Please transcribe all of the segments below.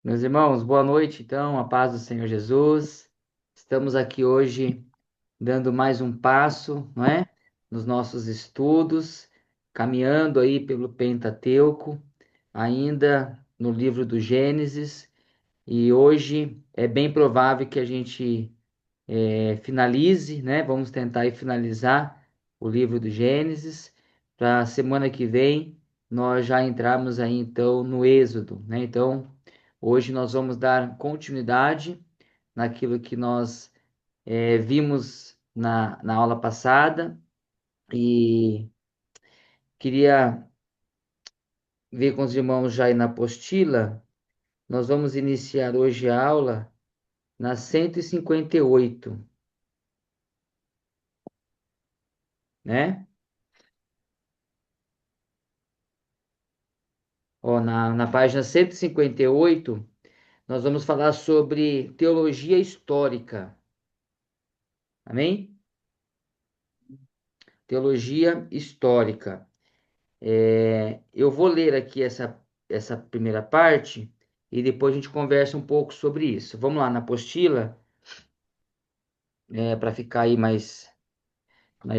Meus irmãos, boa noite, então, a paz do Senhor Jesus. Estamos aqui hoje dando mais um passo, não é? Nos nossos estudos, caminhando aí pelo Pentateuco, ainda no livro do Gênesis, e hoje é bem provável que a gente finalize, né? Vamos tentar aí finalizar o livro do Gênesis, para a semana que vem nós já entrarmos aí então no Êxodo, né? Então, hoje nós vamos dar continuidade naquilo que nós vimos na aula passada e queria ver com os irmãos já aí na apostila. Nós vamos iniciar hoje a aula na 158, né? Ó, na página 158, nós vamos falar sobre teologia histórica. Amém? Teologia histórica. Eu vou ler aqui essa primeira parte e depois a gente conversa um pouco sobre isso. Vamos lá na apostila, para ficar aí mais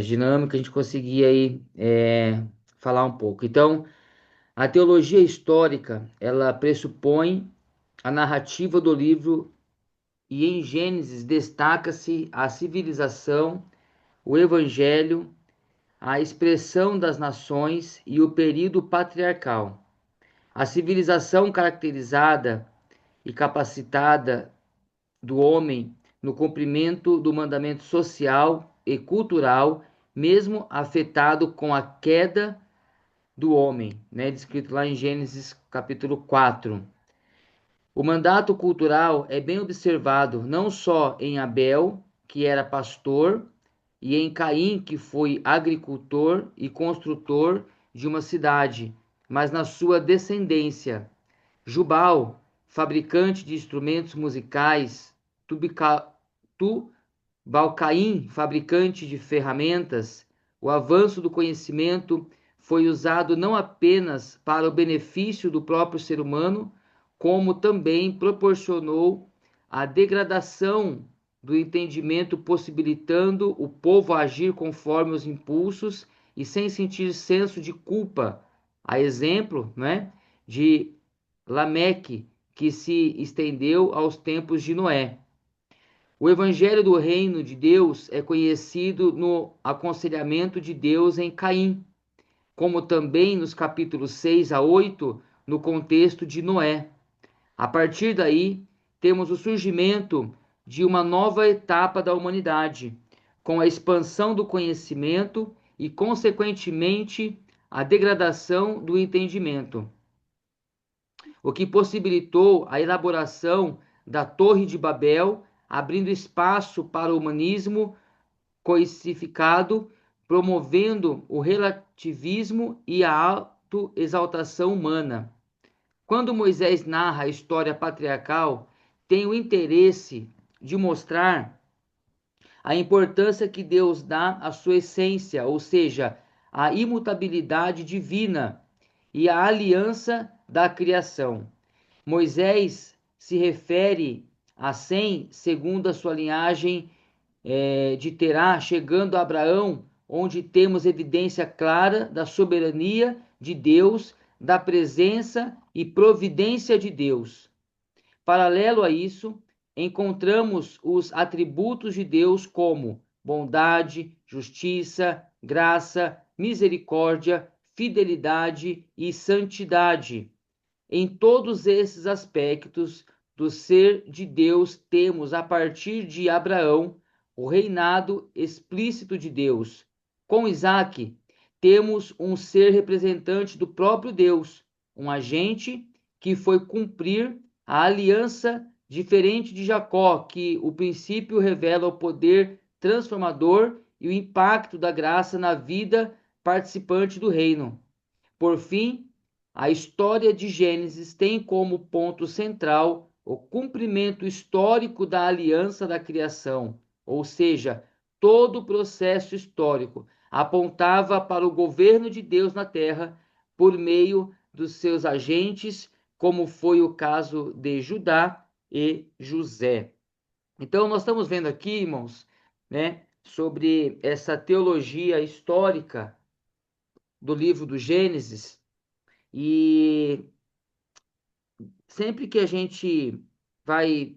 dinâmico, a gente conseguir aí falar um pouco. Então, a teologia histórica, ela pressupõe a narrativa do livro e em Gênesis destaca-se a civilização, o evangelho, a expressão das nações e o período patriarcal. A civilização caracterizada e capacitada do homem no cumprimento do mandamento social e cultural, mesmo afetado com a queda do homem, né? Descrito lá em Gênesis capítulo 4. O mandato cultural é bem observado não só em Abel, que era pastor, e em Caim, que foi agricultor e construtor de uma cidade, mas na sua descendência. Jubal, fabricante de instrumentos musicais, Tubalcaim, fabricante de ferramentas, o avanço do conhecimento foi usado não apenas para o benefício do próprio ser humano, como também proporcionou a degradação do entendimento, possibilitando o povo agir conforme os impulsos e sem sentir senso de culpa. A exemplo, né, de Lameque, que se estendeu aos tempos de Noé. O evangelho do reino de Deus é conhecido no aconselhamento de Deus em Caim, como também nos capítulos 6 a 8, no contexto de Noé. A partir daí, temos o surgimento de uma nova etapa da humanidade, com a expansão do conhecimento e, consequentemente, a degradação do entendimento, o que possibilitou a elaboração da Torre de Babel, abrindo espaço para o humanismo coisificado, promovendo o relativismo e a autoexaltação humana. Quando Moisés narra a história patriarcal, tem o interesse de mostrar a importância que Deus dá à sua essência, ou seja, a imutabilidade divina e a aliança da criação. Moisés se refere a Sem segundo a sua linhagem de Terá, chegando a Abraão, onde temos evidência clara da soberania de Deus, da presença e providência de Deus. Paralelo a isso, encontramos os atributos de Deus como bondade, justiça, graça, misericórdia, fidelidade e santidade. Em todos esses aspectos do ser de Deus, temos, a partir de Abraão, o reinado explícito de Deus. Com Isaac, temos um ser representante do próprio Deus, um agente que foi cumprir a aliança, diferente de Jacó, que o princípio revela o poder transformador e o impacto da graça na vida participante do reino. Por fim, a história de Gênesis tem como ponto central o cumprimento histórico da aliança da criação, ou seja, todo o processo histórico apontava para o governo de Deus na terra por meio dos seus agentes, como foi o caso de Judá e José. Então, nós estamos vendo aqui, irmãos, né, sobre essa teologia histórica do livro do Gênesis, e sempre que a gente vai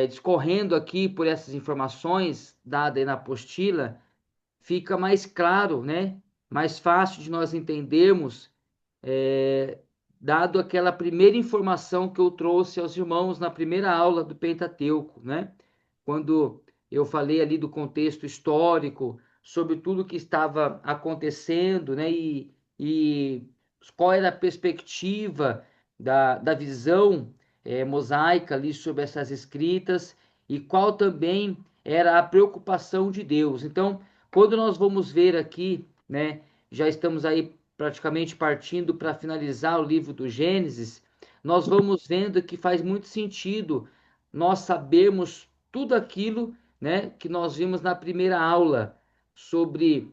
discorrendo aqui por essas informações dadas aí na apostila, fica mais claro, né? Mais fácil de nós entendermos, é, dado aquela primeira informação que eu trouxe aos irmãos na primeira aula do Pentateuco, né? Quando eu falei ali do contexto histórico, sobre tudo que estava acontecendo, né? E qual era a perspectiva da visão mosaica ali sobre essas escritas e qual também era a preocupação de Deus. Então, quando nós vamos ver aqui, né, já estamos aí praticamente partindo para finalizar o livro do Gênesis, nós vamos vendo que faz muito sentido nós sabermos tudo aquilo, né, que nós vimos na primeira aula sobre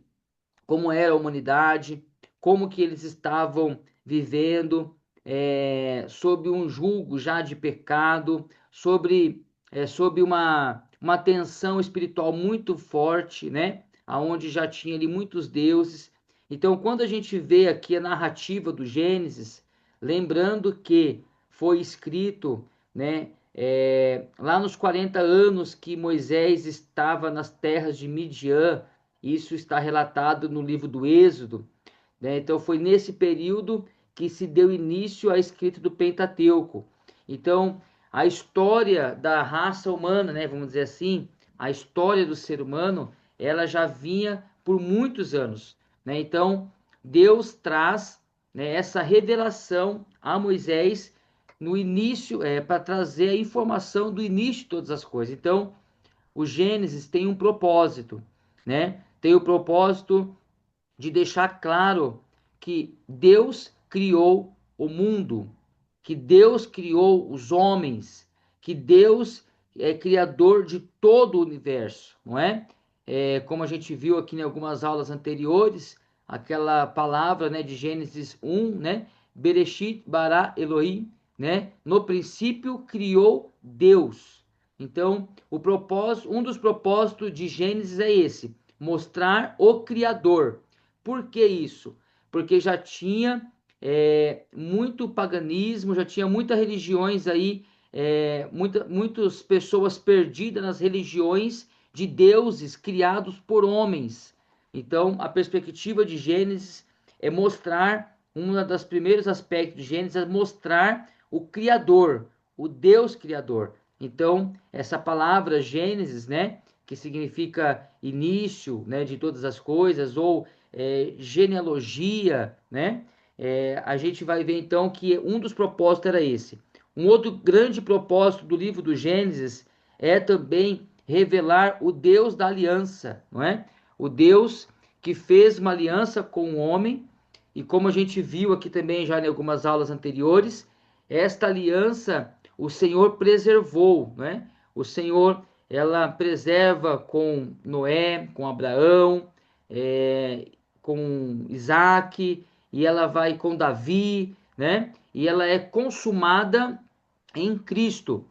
como era a humanidade, como que eles estavam vivendo, sob um julgo já de pecado, sobre uma tensão espiritual muito forte, né? Aonde já tinha ali muitos deuses. Então, quando a gente vê aqui a narrativa do Gênesis, lembrando que foi escrito, né, lá nos 40 anos que Moisés estava nas terras de Midian, isso está relatado no livro do Êxodo, né? Então foi nesse período que se deu início à escrita do Pentateuco. Então, a história da raça humana, né, vamos dizer assim, a história do ser humano, ela já vinha por muitos anos, né? Então, Deus traz, né, essa revelação a Moisés no início, para trazer a informação do início de todas as coisas. Então, o Gênesis tem um propósito, né? Tem o propósito de deixar claro que Deus criou o mundo, que Deus criou os homens, que Deus é criador de todo o universo, não é? Como a gente viu aqui em algumas aulas anteriores, aquela palavra, né, de Gênesis 1, né? Bereshit bara Elohim, né? No princípio criou Deus. Então, um dos propósitos de Gênesis é esse: mostrar o Criador. Por que isso? Porque já tinha muito paganismo, já tinha muitas religiões aí, muitas pessoas perdidas nas religiões de deuses criados por homens. Então, a perspectiva de Gênesis é mostrar, um dos primeiros aspectos de Gênesis é mostrar o Criador, o Deus Criador. Então, essa palavra Gênesis, né, que significa início, né, de todas as coisas, ou genealogia, né, a gente vai ver então que um dos propósitos era esse. Um outro grande propósito do livro do Gênesis é também revelar o Deus da aliança, não é? O Deus que fez uma aliança com o homem, e como a gente viu aqui também já em algumas aulas anteriores, esta aliança o Senhor preservou, né? O Senhor, ela preserva com Noé, com Abraão, com Isaac, e ela vai com Davi, né? E ela é consumada em Cristo.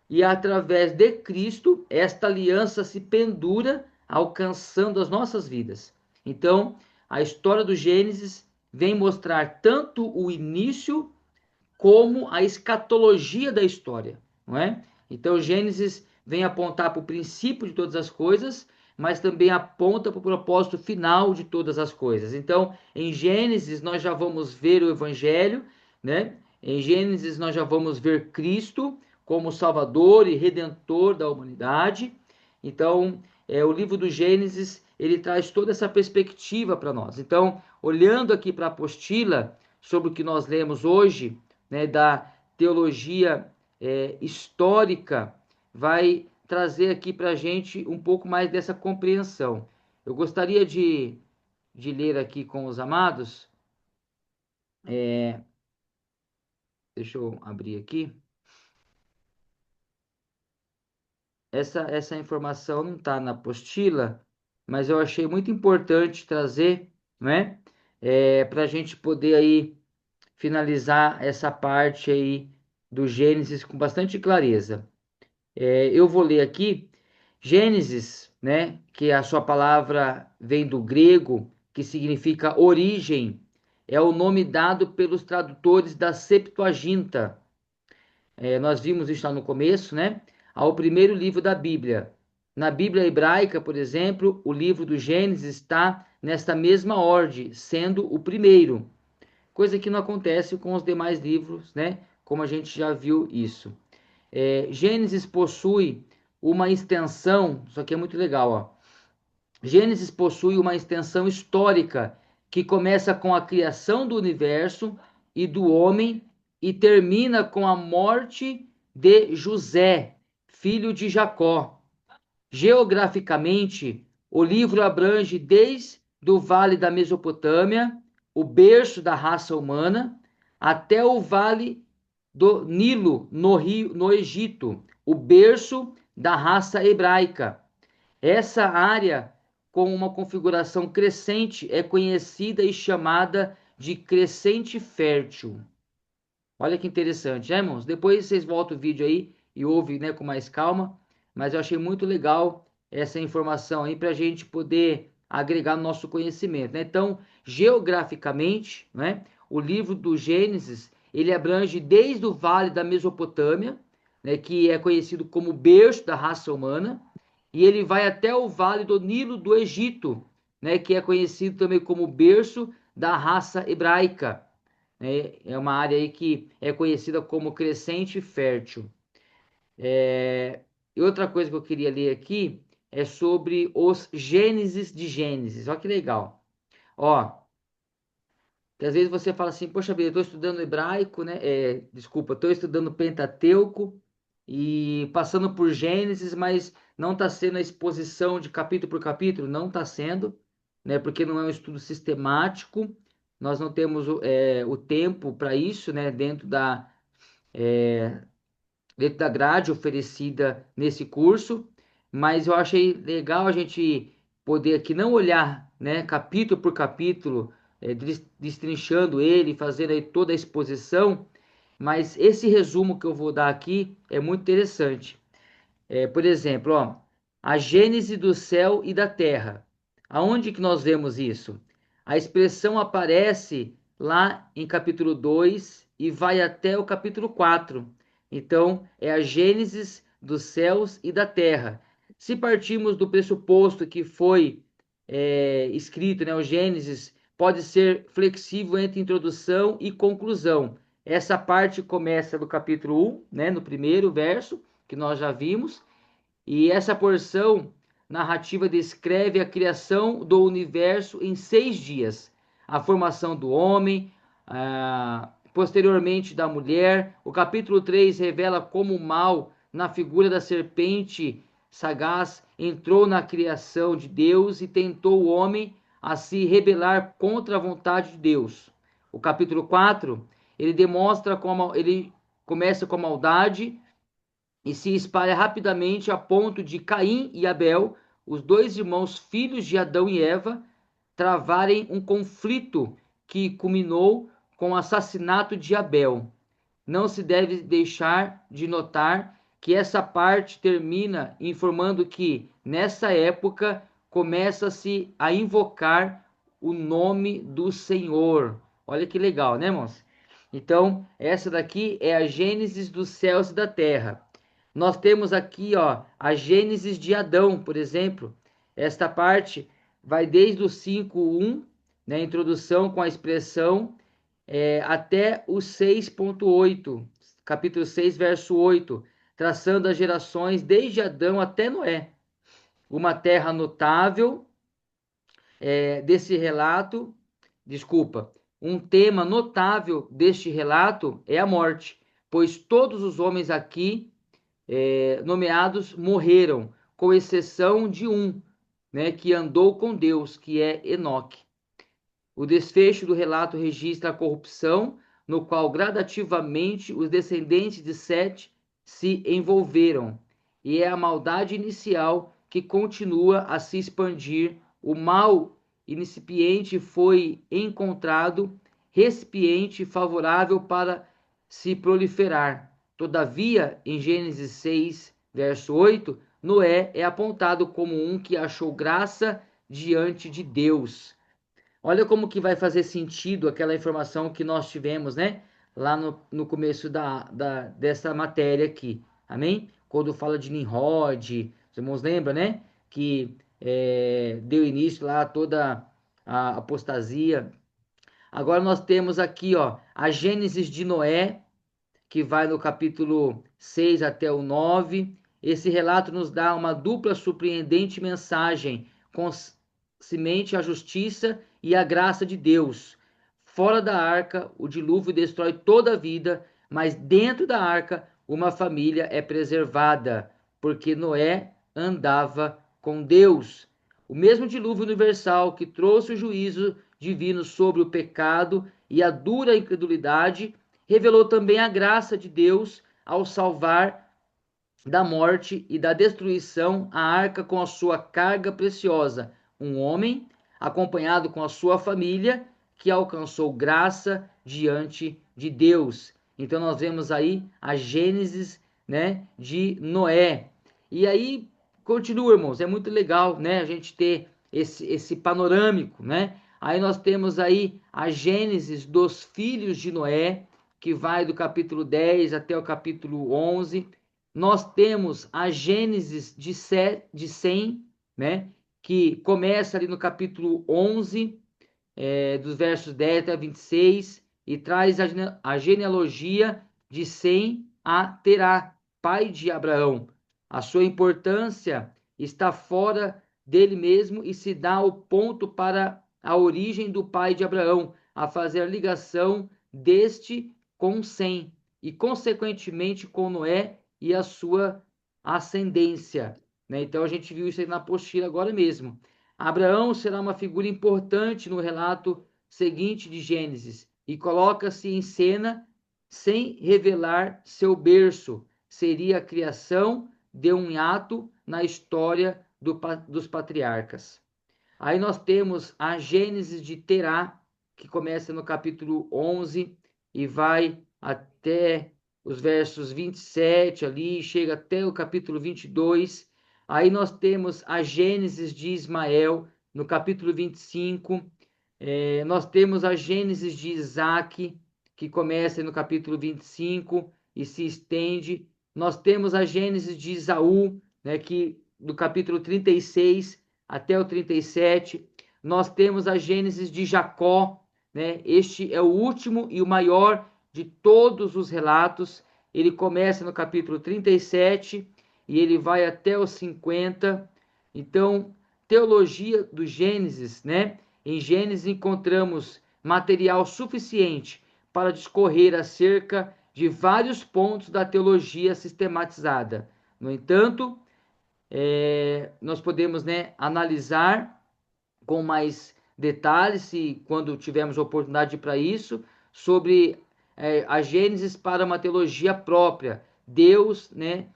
E através de Cristo, esta aliança se pendura, alcançando as nossas vidas. Então, a história do Gênesis vem mostrar tanto o início como a escatologia da história, não é? Então, Gênesis vem apontar para o princípio de todas as coisas, mas também aponta para o propósito final de todas as coisas. Então, em Gênesis nós já vamos ver o Evangelho, né? Em Gênesis nós já vamos ver Cristo como Salvador e Redentor da humanidade. Então, o livro do Gênesis ele traz toda essa perspectiva para nós. Então, olhando aqui para a apostila sobre o que nós lemos hoje, né, da teologia histórica, vai trazer aqui para a gente um pouco mais dessa compreensão. Eu gostaria de ler aqui com os amados, deixa eu abrir aqui. Essa informação não está na apostila, mas eu achei muito importante trazer, né, para a gente poder aí finalizar essa parte aí do Gênesis com bastante clareza. Eu vou ler aqui Gênesis, né, que a sua palavra vem do grego, que significa origem, é o nome dado pelos tradutores da Septuaginta. Nós vimos isso lá no começo, né? Ao primeiro livro da Bíblia. Na Bíblia hebraica, por exemplo, o livro do Gênesis está nesta mesma ordem, sendo o primeiro, coisa que não acontece com os demais livros, né? Como a gente já viu isso. Gênesis possui uma extensão, isso aqui é muito legal, ó. Gênesis possui uma extensão histórica que começa com a criação do universo e do homem e termina com a morte de José, filho de Jacó. Geograficamente, o livro abrange desde o Vale da Mesopotâmia, o berço da raça humana, até o Vale do Nilo, no Egito, o berço da raça hebraica. Essa área, com uma configuração crescente, é conhecida e chamada de crescente fértil. Olha que interessante, né, irmãos? Depois vocês voltam o vídeo aí e ouvem, né, com mais calma. Mas eu achei muito legal essa informação aí para a gente poder agregar no nosso conhecimento, né? Então, geograficamente, né, o livro do Gênesis, ele abrange desde o Vale da Mesopotâmia, né, que é conhecido como berço da raça humana, e ele vai até o Vale do Nilo do Egito, né, que é conhecido também como berço da raça hebraica. É uma área aí que é conhecida como crescente fértil. E outra coisa que eu queria ler aqui é sobre os Gênesis de Gênesis. Olha que legal. Ó, que às vezes você fala assim, poxa vida, eu estou estudando hebraico, né? Desculpa, estou estudando Pentateuco e passando por Gênesis, mas não está sendo a exposição de capítulo por capítulo, não está sendo, né? Porque não é um estudo sistemático, nós não temos o tempo para isso, né? Dentro da grade oferecida nesse curso, mas eu achei legal a gente poder aqui não olhar, né, capítulo por capítulo, destrinchando ele, fazendo aí toda a exposição, mas esse resumo que eu vou dar aqui é muito interessante. Por exemplo, ó, a gênese do céu e da terra. Aonde que nós vemos isso? A expressão aparece lá em capítulo 2 e vai até o capítulo 4. Então, é a gênese dos céus e da terra. Se partirmos do pressuposto que foi escrito, né, o Gênesis pode ser flexível entre introdução e conclusão. Essa parte começa no capítulo 1, né, no primeiro verso, que nós já vimos, e essa porção narrativa descreve a criação do universo em 6 dias, a formação do homem, posteriormente da mulher. O capítulo 3 revela como o mal, na figura da serpente sagaz, entrou na criação de Deus e tentou o homem a se rebelar contra a vontade de Deus. O capítulo 4, ele demonstra como ele começa com a maldade e se espalha rapidamente a ponto de Caim e Abel, os dois irmãos filhos de Adão e Eva, travarem um conflito que culminou com o assassinato de Abel. Não se deve deixar de notar que essa parte termina informando que, nessa época, começa-se a invocar o nome do Senhor. Olha que legal, né, irmãos? Então, essa daqui é a Gênesis dos céus e da terra. Nós temos aqui, ó, a Gênesis de Adão, por exemplo. Esta parte vai desde o 5:1, né, introdução com a expressão, até o 6:8, capítulo 6, verso 8, traçando as gerações desde Adão até Noé. Uma terra notável desse relato, desculpa, um tema notável deste relato é a morte, pois todos os homens aqui nomeados morreram, com exceção de um, né, que andou com Deus, que é Enoque. O desfecho do relato registra a corrupção, no qual gradativamente os descendentes de Sete se envolveram, e é a maldade inicial que continua a se expandir. O mal incipiente foi encontrado recipiente favorável para se proliferar. Todavia, em Gênesis 6, verso 8, Noé é apontado como um que achou graça diante de Deus. Olha como que vai fazer sentido aquela informação que nós tivemos, né? Lá no começo dessa matéria aqui. Amém? Quando fala de Nimrod, os irmãos lembram, né? Que deu início lá a toda a apostasia. Agora nós temos aqui, ó, a Gênesis de Noé, que vai no capítulo 6 até o 9. Esse relato nos dá uma dupla surpreendente mensagem, com semente a justiça e a graça de Deus. Fora da arca, o dilúvio destrói toda a vida, mas dentro da arca, uma família é preservada, porque Noé andava com Deus. O mesmo dilúvio universal que trouxe o juízo divino sobre o pecado e a dura incredulidade revelou também a graça de Deus ao salvar da morte e da destruição a arca com a sua carga preciosa, um homem acompanhado com a sua família que alcançou graça diante de Deus. Então nós vemos aí a Gênesis, né, de Noé. E aí continua, irmãos, é muito legal, né, a gente ter esse panorâmico, né? Aí nós temos aí a Gênesis dos filhos de Noé, que vai do capítulo 10 até o capítulo 11. Nós temos a Gênesis de Sem, né, que começa ali no capítulo 11, dos versos 10 até 26, e traz a genealogia de Sem a Terá, pai de Abraão. A sua importância está fora dele mesmo e se dá ao ponto para a origem do pai de Abraão, a fazer a ligação deste com Sem, e consequentemente com Noé e a sua ascendência, né? Então a gente viu isso aí na apostila agora mesmo. Abraão será uma figura importante no relato seguinte de Gênesis e coloca-se em cena sem revelar seu berço. Seria a criação de um hiato na história dos patriarcas. Aí nós temos a Gênesis de Terá, que começa no capítulo 11 e vai até os versos 27 ali, chega até o capítulo 22. Aí nós temos a Gênesis de Ismael, no capítulo 25. Nós temos a Gênesis de Isaac, que começa no capítulo 25 e se estende. Nós temos a Gênesis de Isaú, né, que do capítulo 36 até o 37. Nós temos a Gênesis de Jacó, né? Este é o último e o maior de todos os relatos. Ele começa no capítulo 37 e ele vai até os 50. Então, teologia do Gênesis, né? Em Gênesis encontramos material suficiente para discorrer acerca de vários pontos da teologia sistematizada. No entanto, nós podemos, né, analisar com mais detalhes, se quando tivermos oportunidade para isso, sobre a Gênesis para uma teologia própria, Deus, né,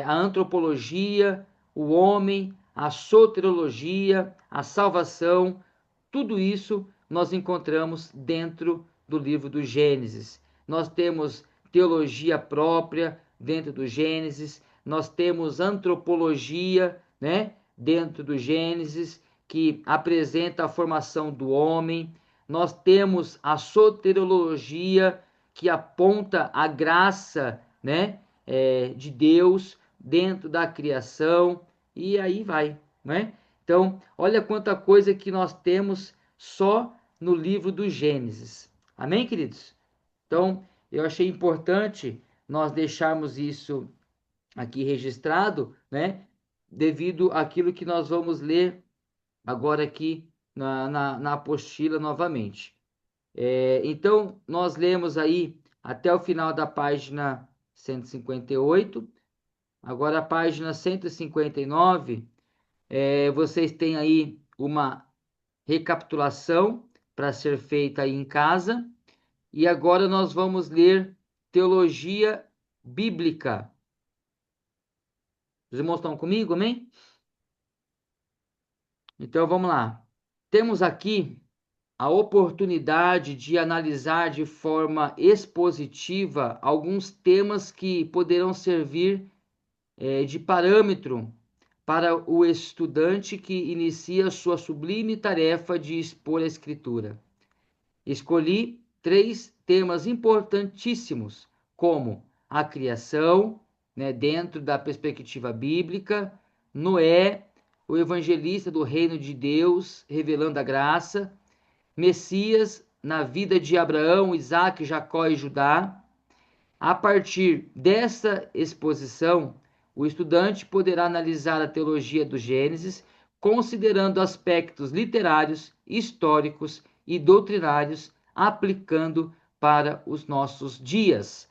a antropologia, o homem, a soteriologia, a salvação, tudo isso nós encontramos dentro do livro do Gênesis. Nós temos teologia própria dentro do Gênesis, nós temos antropologia, né, dentro do Gênesis, que apresenta a formação do homem. Nós temos a soteriologia, que aponta a graça, né, de Deus dentro da criação, e aí vai, né? Então, olha quanta coisa que nós temos só no livro do Gênesis. Amém, queridos? Então, eu achei importante nós deixarmos isso aqui registrado, né? Devido àquilo que nós vamos ler agora aqui na apostila novamente. Então, nós lemos aí até o final da página 158. Agora, a página 159, vocês têm aí uma recapitulação para ser feita aí em casa. E agora nós vamos ler teologia bíblica. Os irmãos estão comigo, amém? Então vamos lá. Temos aqui a oportunidade de analisar de forma expositiva alguns temas que poderão servir de parâmetro para o estudante que inicia sua sublime tarefa de expor a Escritura. Escolhi 3 temas importantíssimos, como a criação, né, dentro da perspectiva bíblica, Noé, o evangelista do reino de Deus, revelando a graça, Messias na vida de Abraão, Isaque, Jacó e Judá. A partir dessa exposição, o estudante poderá analisar a teologia do Gênesis, considerando aspectos literários, históricos e doutrinários, aplicando para os nossos dias.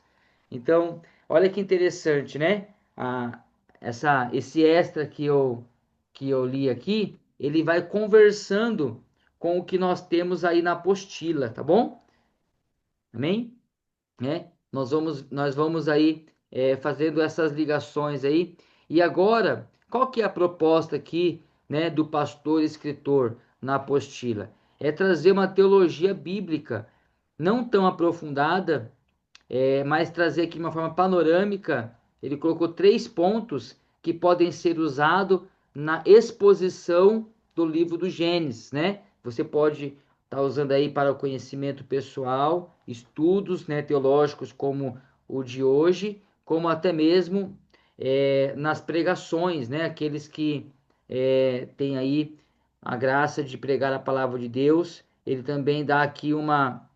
Então, olha que interessante, né? Esse extra que eu li aqui, ele vai conversando com o que nós temos aí na apostila, tá bom? Amém? Né? Nós vamos aí fazendo essas ligações aí. E agora, qual que é a proposta aqui, né, do pastor escritor na apostila? É trazer uma teologia bíblica não tão aprofundada, mas trazer aqui uma forma panorâmica. Ele colocou 3 pontos que podem ser usados na exposição do livro do Gênesis, né? Você pode estar usando aí para o conhecimento pessoal, estudos, né, teológicos como o de hoje, como até mesmo nas pregações, né? Aqueles que têm aí a graça de pregar a palavra de Deus. Ele também dá aqui uma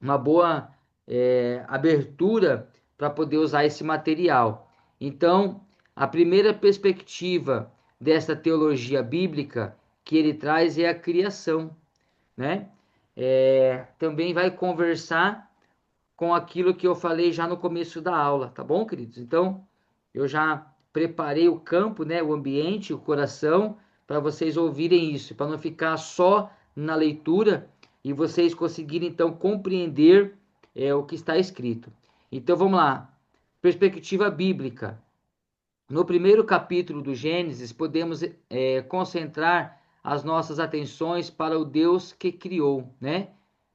boa abertura para poder usar esse material. Então, a primeira perspectiva dessa teologia bíblica que ele traz é a criação, né? Também vai conversar com aquilo que eu falei já no começo da aula, tá bom, queridos? Então, eu já preparei o campo, né, o ambiente, o coração, para vocês ouvirem isso, para não ficar só na leitura e vocês conseguirem, então, compreender o que está escrito. Então, vamos lá. Perspectiva bíblica. No primeiro capítulo do Gênesis, podemos concentrar as nossas atenções para o Deus que criou, né?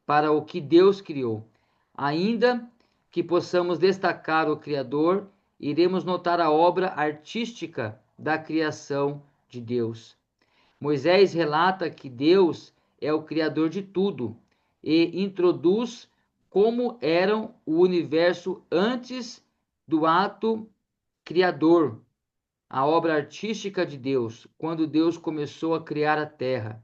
Para o que Deus criou. Ainda que possamos destacar o Criador, iremos notar a obra artística da criação de Deus. Moisés relata que Deus é o Criador de tudo e introduz como era o universo antes do ato criador, a obra artística de Deus, quando Deus começou a criar a terra.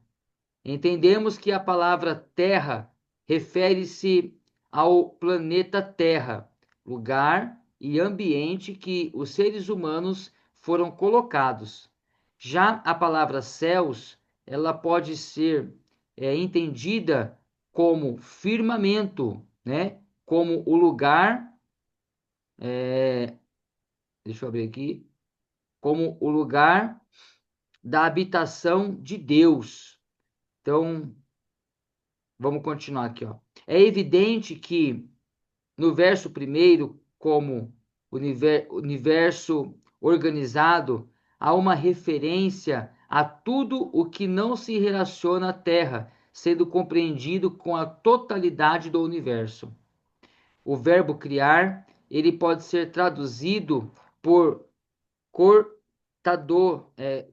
Entendemos que a palavra terra refere-se ao planeta Terra, lugar e ambiente que os seres humanos foram colocados. Já a palavra céus, ela pode ser entendida como firmamento, né? Como o lugar, deixa eu abrir aqui, como o lugar da habitação de Deus. Então, vamos continuar aqui, ó. É evidente que no verso primeiro, como universo organizado, há uma referência a tudo o que não se relaciona à Terra, sendo compreendido com a totalidade do universo. O verbo criar, ele pode ser traduzido por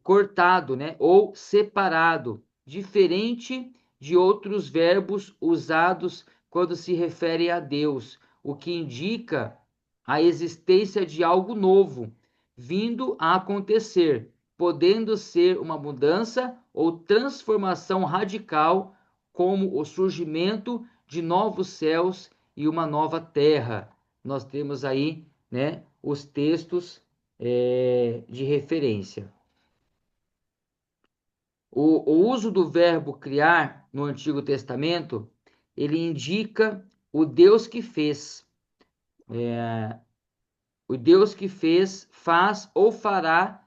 cortado, né, ou separado, diferente de outros verbos usados quando se refere a Deus, o que indica a existência de algo novo, vindo a acontecer, podendo ser uma mudança ou transformação radical, como o surgimento de novos céus e uma nova terra. Nós temos aí, né, os textos de referência. O uso do verbo criar no Antigo Testamento, ele indica o Deus que fez. O Deus que fez, faz ou fará,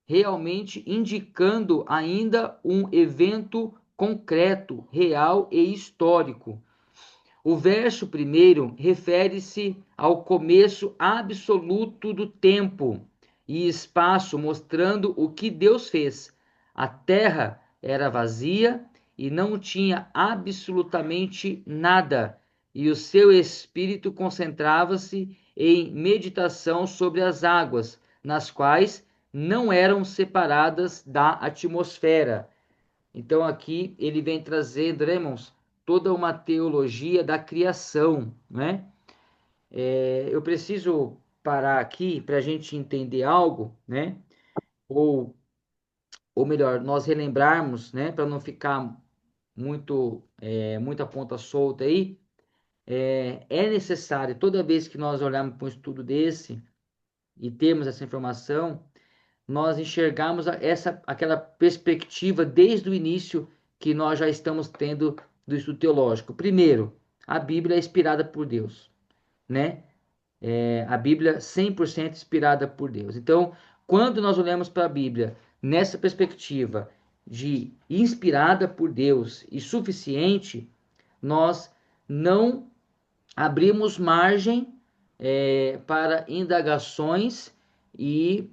realmente indicando ainda um evento concreto, real e histórico. O verso primeiro refere-se ao começo absoluto do tempo e espaço, mostrando o que Deus fez. A terra era vazia e não tinha absolutamente nada, e o seu espírito concentrava-se em meditação sobre as águas, nas quais não eram separadas da atmosfera. Então aqui ele vem trazendo, né, irmãos, toda uma teologia da criação, né? Eu preciso parar aqui para a gente entender algo, né? Ou, ou melhor, nós relembrarmos, né? Para não ficar muita ponta solta aí. É necessário, toda vez que nós olharmos para um estudo desse e temos essa informação, nós enxergarmos aquela perspectiva desde o início que nós já estamos tendo do estudo teológico. Primeiro, a Bíblia é inspirada por Deus, né? A Bíblia 100% inspirada por Deus. Então, quando nós olhamos para a Bíblia nessa perspectiva de inspirada por Deus e suficiente, nós não abrimos margem para indagações e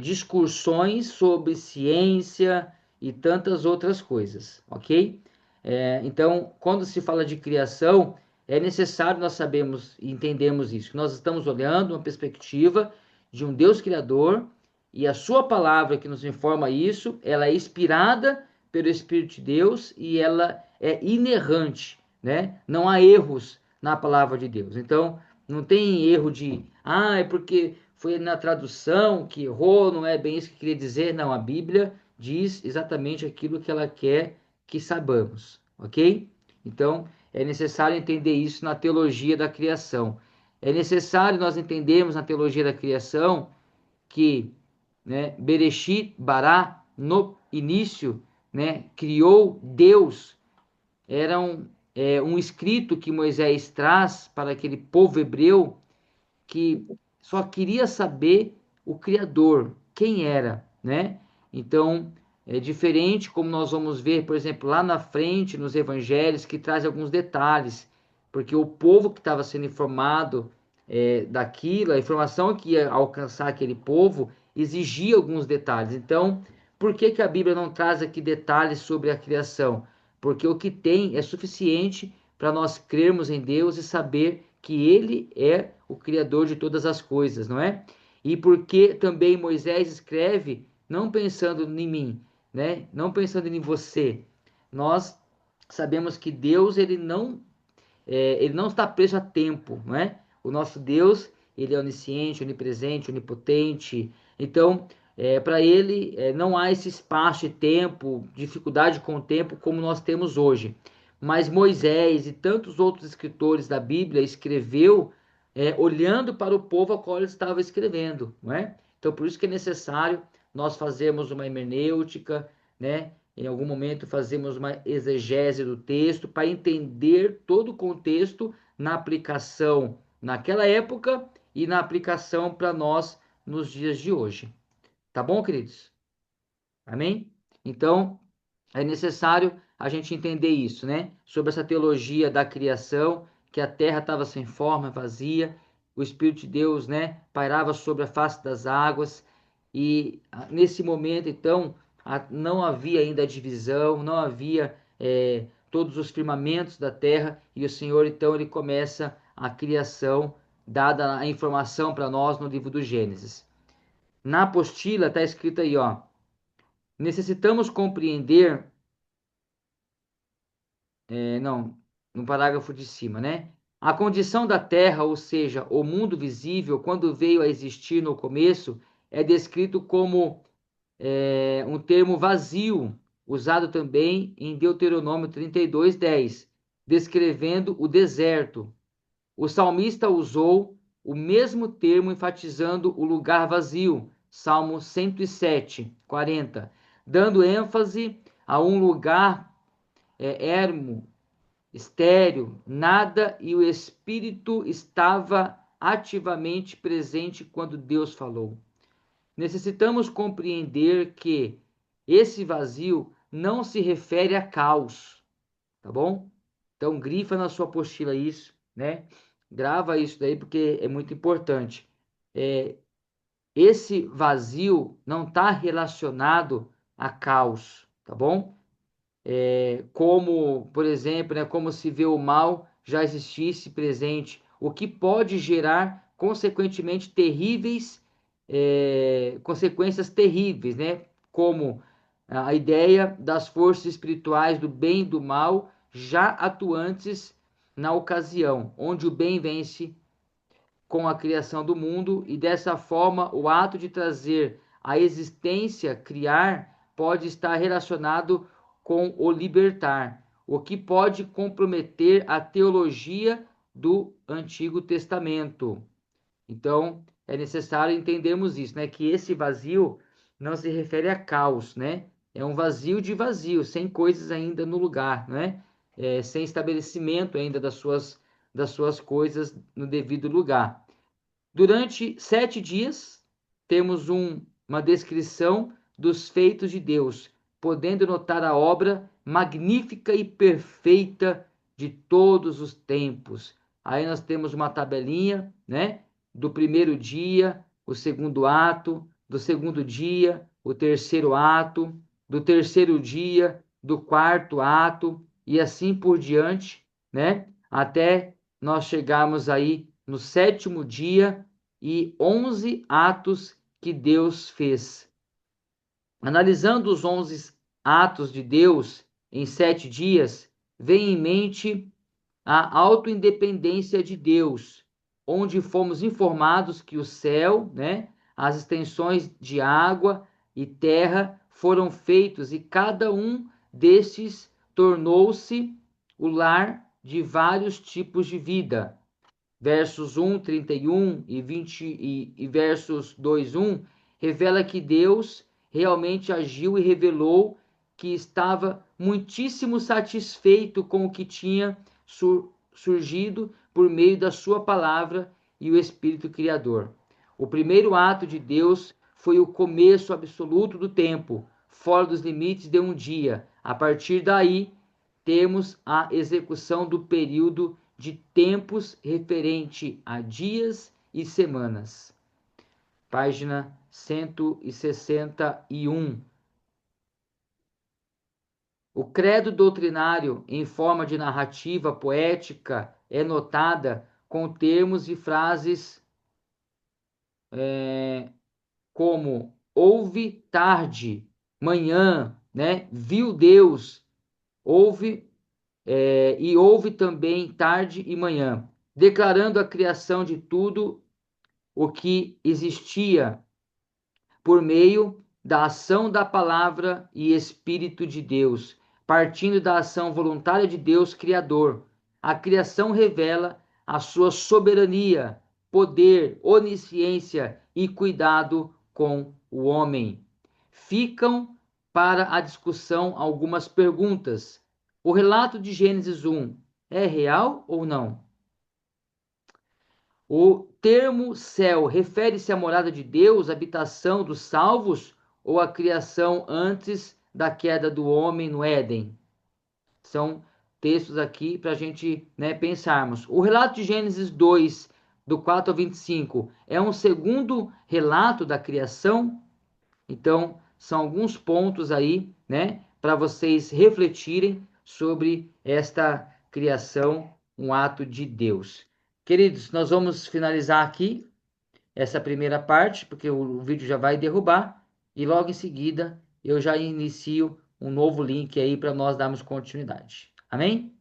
discussões sobre ciência e tantas outras coisas, ok? Então, quando se fala de criação, é necessário nós sabermos e entendermos isso, que nós estamos olhando uma perspectiva de um Deus criador e a sua palavra que nos informa isso, ela é inspirada pelo Espírito de Deus e ela é inerrante, né? Não há erros na palavra de Deus. Então, não tem erro de, é porque foi na tradução que errou, não é bem isso que queria dizer. Não, a Bíblia diz exatamente aquilo que ela quer que saibamos, ok? Então, é necessário entender isso na teologia da criação. É necessário nós entendermos na teologia da criação que, né, Bereshit, Bará, no início, né, criou Deus. Era um escrito que Moisés traz para aquele povo hebreu que só queria saber o Criador, quem era, né? Então, é diferente como nós vamos ver, por exemplo, lá na frente nos evangelhos, que traz alguns detalhes, porque o povo que estava sendo informado daquilo, a informação que ia alcançar aquele povo, exigia alguns detalhes. Então, por que que a Bíblia não traz aqui detalhes sobre a criação? Porque o que tem é suficiente para nós crermos em Deus e saber que Ele é o Criador de todas as coisas, não é? E porque também Moisés escreve não pensando em mim, né? Não pensando em você. Nós sabemos que Deus ele não está preso a tempo, não é? O nosso Deus, ele é onisciente, onipresente, onipotente. Então, para ele, não há esse espaço e tempo, dificuldade com o tempo como nós temos hoje. Mas Moisés e tantos outros escritores da Bíblia escreveu olhando para o povo a qual ele estava escrevendo, não é? Então, por isso que é necessário nós fazermos uma hermenêutica, né? Em algum momento fazemos uma exegese do texto para entender todo o contexto na aplicação naquela época e na aplicação para nós nos dias de hoje. Tá bom, queridos? Amém? Então, é necessário a gente entender isso, né? Sobre essa teologia da criação, que a terra estava sem forma, vazia, o Espírito de Deus, né, pairava sobre a face das águas, e nesse momento, então, não havia ainda a divisão, não havia todos os firmamentos da terra, e o Senhor, então, ele começa a criação, dada a informação para nós no livro do Gênesis. Na apostila está escrito aí, ó, necessitamos compreender não, no parágrafo de cima, né? A condição da Terra, ou seja, o mundo visível, quando veio a existir no começo, é descrito como um termo vazio, usado também em Deuteronômio 32:10, descrevendo o deserto. O salmista usou o mesmo termo enfatizando o lugar vazio, Salmo 107:40, dando ênfase a um lugar ermo, estéril, nada, e o Espírito estava ativamente presente quando Deus falou. Necessitamos compreender que esse vazio não se refere a caos, tá bom? Então grifa na sua apostila isso, né? Grava isso daí porque é muito importante. Esse vazio não está relacionado a caos, tá bom? como, por exemplo, né, como se vê o mal já existisse presente, o que pode gerar, consequentemente, consequências terríveis, né? Como a ideia das forças espirituais do bem e do mal já atuantes na ocasião, onde o bem vence com a criação do mundo, e dessa forma o ato de trazer a existência, criar, pode estar relacionado com o libertar, o que pode comprometer a teologia do Antigo Testamento. Então, é necessário entendermos isso, né? Que esse vazio não se refere a caos, né? É um vazio de vazio, sem coisas ainda no lugar, né? Sem estabelecimento ainda das suas coisas no devido lugar. Durante 7 dias, temos uma descrição dos feitos de Deus, podendo notar a obra magnífica e perfeita de todos os tempos. Aí nós temos uma tabelinha, né? Do primeiro dia, o segundo ato, do segundo dia, o terceiro ato, do terceiro dia, do quarto ato, e assim por diante, né? Até nós chegarmos aí no sétimo dia e 11 atos que Deus fez. Analisando os 11 atos de Deus em 7 dias, vem em mente a autoindependência de Deus, onde fomos informados que o céu, né, as extensões de água e terra foram feitos e cada um destes tornou-se o lar de vários tipos de vida. Versos 1, 31 e 20 e versos 2, 1, revela que Deus realmente agiu e revelou que estava muitíssimo satisfeito com o que tinha surgido por meio da sua palavra e o Espírito Criador. O primeiro ato de Deus foi o começo absoluto do tempo, fora dos limites de um dia. A partir daí, temos a execução do período de tempos referente a dias e semanas. Página 161. O credo doutrinário, em forma de narrativa poética, é notada com termos e frases como houve tarde, manhã, né? Viu Deus, houve e houve também tarde e manhã, declarando a criação de tudo o que existia por meio da ação da palavra e Espírito de Deus, partindo da ação voluntária de Deus Criador. A criação revela a sua soberania, poder, onisciência e cuidado com o homem. Ficam para a discussão algumas perguntas. O relato de Gênesis 1 é real ou não? O termo céu refere-se à morada de Deus, habitação dos salvos, ou à criação antes da queda do homem no Éden? São textos aqui para a gente, né, pensarmos. O relato de Gênesis 2, do 4 ao 25, é um segundo relato da criação. Então, são alguns pontos aí, né, para vocês refletirem sobre esta criação, um ato de Deus. Queridos, nós vamos finalizar aqui essa primeira parte, porque o vídeo já vai derrubar, e logo em seguida eu já inicio um novo link aí para nós darmos continuidade. Amém?